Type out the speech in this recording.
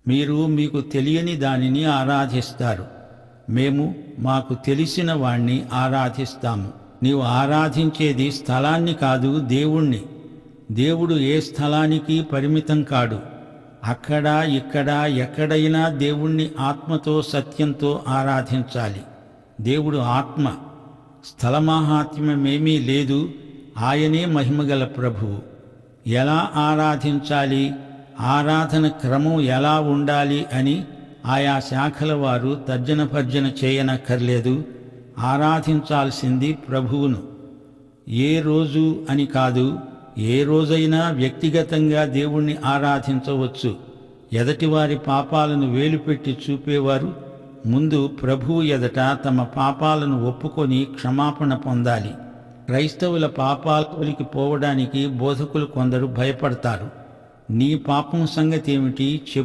మీరు మీకు తెలియని దానిని ఆరాధిస్తారు, మేము మాకు తెలిసిన వాణ్ణి ఆరాధిస్తాము. నీవు ఆరాధించేది స్థలాన్ని కాదు, దేవుణ్ణి. దేవుడు ఏ స్థలానికి పరిమితం కాడు. అక్కడ ఇక్కడ ఎక్కడైనా దేవుణ్ణి ఆత్మతో సత్యంతో ఆరాధించాలి. దేవుడు ఆత్మ, స్థలమాహాత్మ్యమేమీ లేదు. ఆయనే మహిమగల ప్రభువు. ఎలా ఆరాధించాలి, ఆరాధన క్రమం ఎలా ఉండాలి అని ఆయా శాఖల వారు తర్జన చేయనక్కర్లేదు. ఆరాధించాల్సింది ప్రభువును. ఏ రోజు అని కాదు, ఏ రోజైనా వ్యక్తిగతంగా దేవుణ్ణి ఆరాధించవచ్చు. ఎదటివారి పాపాలను వేలుపెట్టి చూపేవారు ముందు ప్రభువు ఎదట తమ పాపాలను ఒప్పుకొని క్షమాపణ పొందాలి. క్రైస్తవుల పాపాలకి పోవడానికి బోధకులు కొందరు భయపడతారు. నీ పాపం సంగతి ఏమిటి చెప్పు